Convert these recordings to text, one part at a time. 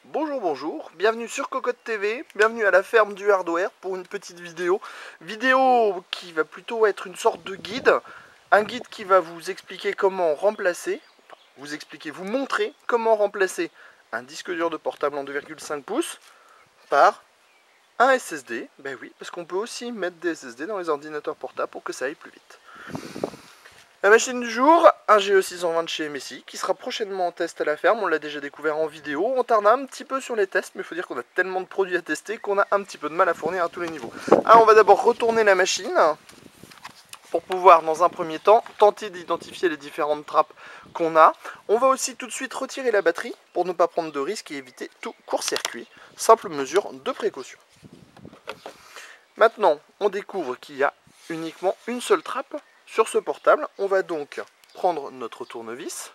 Bonjour, bonjour, bienvenue sur Cocotte TV, bienvenue à la ferme du hardware pour une petite vidéo. Vidéo qui va plutôt être une sorte de guide. Un guide qui va vous expliquer comment remplacer, vous montrer comment remplacer un disque dur de portable en 2,5 pouces par un SSD. Ben oui, parce qu'on peut aussi mettre des SSD dans les ordinateurs portables pour que ça aille plus vite. La machine du jour, un GE620 de chez MSI, qui sera prochainement en test à la ferme. On l'a déjà découvert en vidéo. On tarde un petit peu sur les tests, mais il faut dire qu'on a tellement de produits à tester qu'on a un petit peu de mal à fournir à tous les niveaux. Alors on va d'abord retourner la machine pour pouvoir, dans un premier temps, tenter d'identifier les différentes trappes qu'on a. On va aussi tout de suite retirer la batterie pour ne pas prendre de risques et éviter tout court-circuit. Simple mesure de précaution. Maintenant, on découvre qu'il y a uniquement une seule trappe sur ce portable. On va donc prendre notre tournevis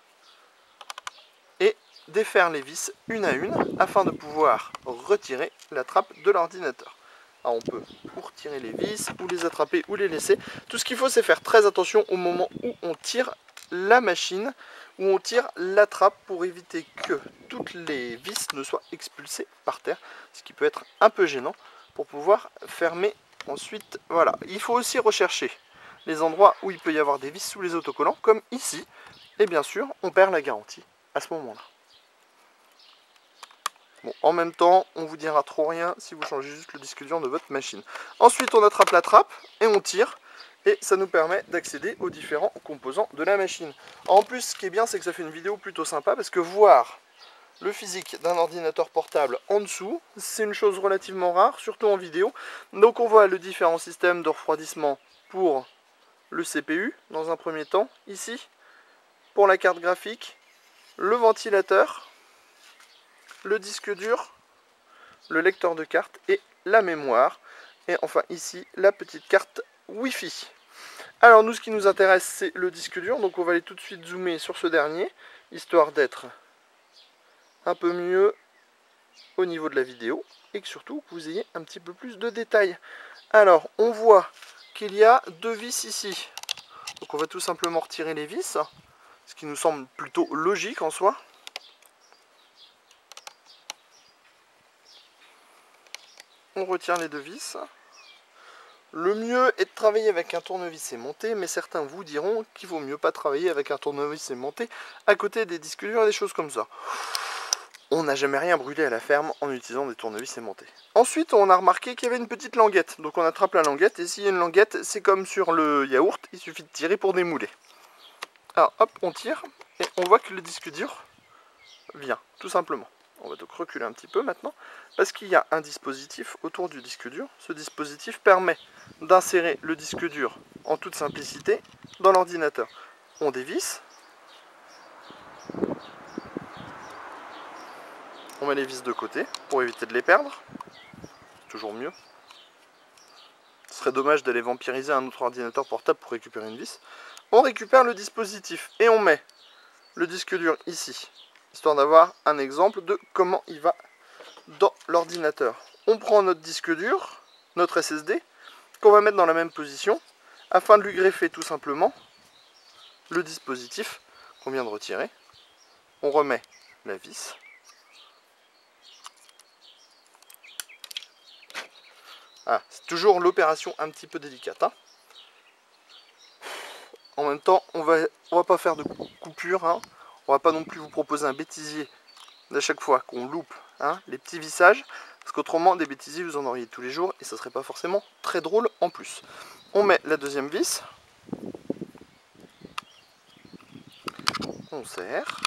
et défaire les vis une à une afin de pouvoir retirer la trappe de l'ordinateur. Alors on peut ou retirer les vis, ou les attraper, ou les laisser. Tout ce qu'il faut, c'est faire très attention au moment où on tire la machine, où on tire la trappe pour éviter que toutes les vis ne soient expulsées par terre, ce qui peut être un peu gênant pour pouvoir fermer ensuite. Voilà, il faut aussi rechercher les endroits où il peut y avoir des vis sous les autocollants, comme ici, et bien sûr, on perd la garantie à ce moment-là. Bon, en même temps, on vous dira trop rien si vous changez juste le disque dur de votre machine. Ensuite, on attrape la trappe et on tire. Et ça nous permet d'accéder aux différents composants de la machine. En plus, ce qui est bien, c'est que ça fait une vidéo plutôt sympa parce que voir le physique d'un ordinateur portable en dessous, c'est une chose relativement rare, surtout en vidéo. Donc on voit le différent système de refroidissement pour le CPU, dans un premier temps, ici, pour la carte graphique, le ventilateur, le disque dur, le lecteur de carte et la mémoire. Et enfin ici, la petite carte Wi-Fi. Alors nous, ce qui nous intéresse, c'est le disque dur. Donc on va aller tout de suite zoomer sur ce dernier, histoire d'être un peu mieux au niveau de la vidéo. Et que surtout, que vous ayez un petit peu plus de détails. Alors, on voit qu'il y a deux vis ici. Donc on va tout simplement retirer les vis, ce qui nous semble plutôt logique en soi. On retire les deux vis. Le mieux est de travailler avec un tournevis aimanté, mais certains vous diront qu'il vaut mieux pas travailler avec un tournevis aimanté à côté des disques durs et des choses comme ça. On n'a jamais rien brûlé à la ferme en utilisant des tournevis aimantés. Ensuite, on a remarqué qu'il y avait une petite languette. Donc on attrape la languette, et s'il y a une languette, c'est comme sur le yaourt, il suffit de tirer pour démouler. Alors hop, on tire, et on voit que le disque dur vient, tout simplement. On va donc reculer un petit peu maintenant, parce qu'il y a un dispositif autour du disque dur. Ce dispositif permet d'insérer le disque dur en toute simplicité dans l'ordinateur. On dévisse, on met les vis de côté pour éviter de les perdre, c'est toujours mieux. Ce serait dommage d'aller vampiriser un autre ordinateur portable pour récupérer une vis. On récupère le dispositif et on met le disque dur ici, histoire d'avoir un exemple de comment il va dans l'ordinateur. On prend notre disque dur, notre SSD, qu'on va mettre dans la même position, afin de lui greffer tout simplement le dispositif qu'on vient de retirer. On remet la vis. Ah, c'est toujours l'opération un petit peu délicate. Hein. En même temps, on va pas faire de coupure. Hein. On va pas non plus vous proposer un bêtisier à chaque fois qu'on loupe les petits vissages. Parce qu'autrement, des bêtisiers, vous en auriez tous les jours et ça serait pas forcément très drôle en plus. On met la deuxième vis. On serre.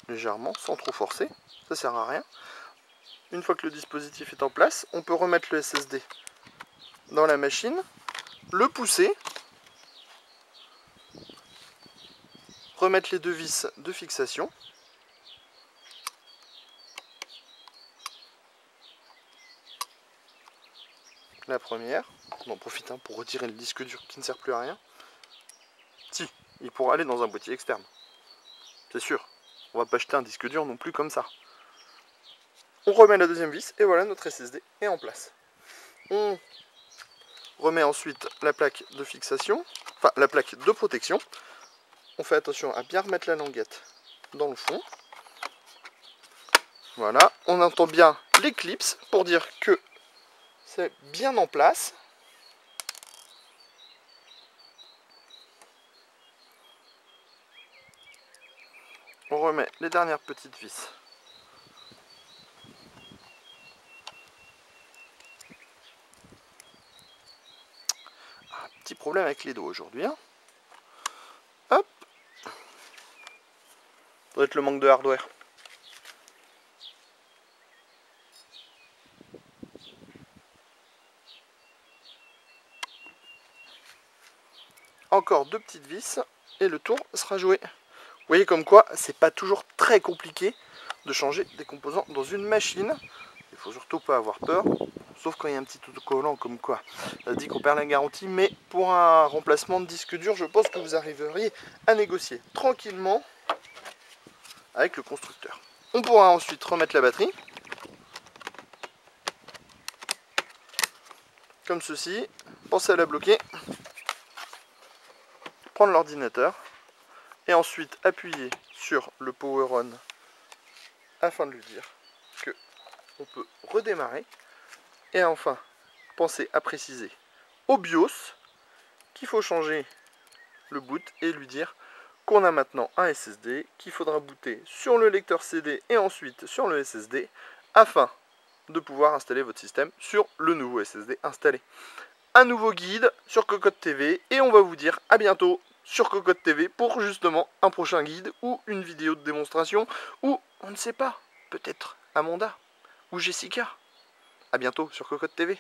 Légèrement, sans trop forcer. Ça sert à rien. Une fois que le dispositif est en place, on peut remettre le SSD dans la machine, le pousser, remettre les deux vis de fixation. La première, on en profite pour retirer le disque dur qui ne sert plus à rien. Si, il pourra aller dans un boîtier externe. C'est sûr, on va pas acheter un disque dur non plus comme ça. On remet la deuxième vis et voilà, notre SSD est en place. On remet ensuite la plaque de fixation, enfin la plaque de protection. On fait attention à bien remettre la languette dans le fond. Voilà, on entend bien les clips pour dire que c'est bien en place. On remet les dernières petites vis. Petit problème avec les dos aujourd'hui. Hein. Hop. Ça doit être le manque de hardware. Encore 2 petites vis et le tour sera joué. Vous voyez comme quoi c'est pas toujours très compliqué de changer des composants dans une machine. Il faut surtout pas avoir peur, sauf quand il y a un petit autocollant comme quoi ça dit qu'on perd la garantie, mais pour un remplacement de disque dur, je pense que vous arriveriez à négocier tranquillement avec le constructeur. On pourra ensuite remettre la batterie, comme ceci, pensez à la bloquer, prendre l'ordinateur, et ensuite appuyer sur le power on afin de lui dire que on peut redémarrer. Et enfin, pensez à préciser au BIOS qu'il faut changer le boot et lui dire qu'on a maintenant un SSD, qu'il faudra booter sur le lecteur CD et ensuite sur le SSD afin de pouvoir installer votre système sur le nouveau SSD installé. Un nouveau guide sur Cocotte TV et on va vous dire à bientôt sur Cocotte TV pour justement un prochain guide ou une vidéo de démonstration ou on ne sait pas, peut-être Amanda ou Jessica. A bientôt sur Cocotte TV.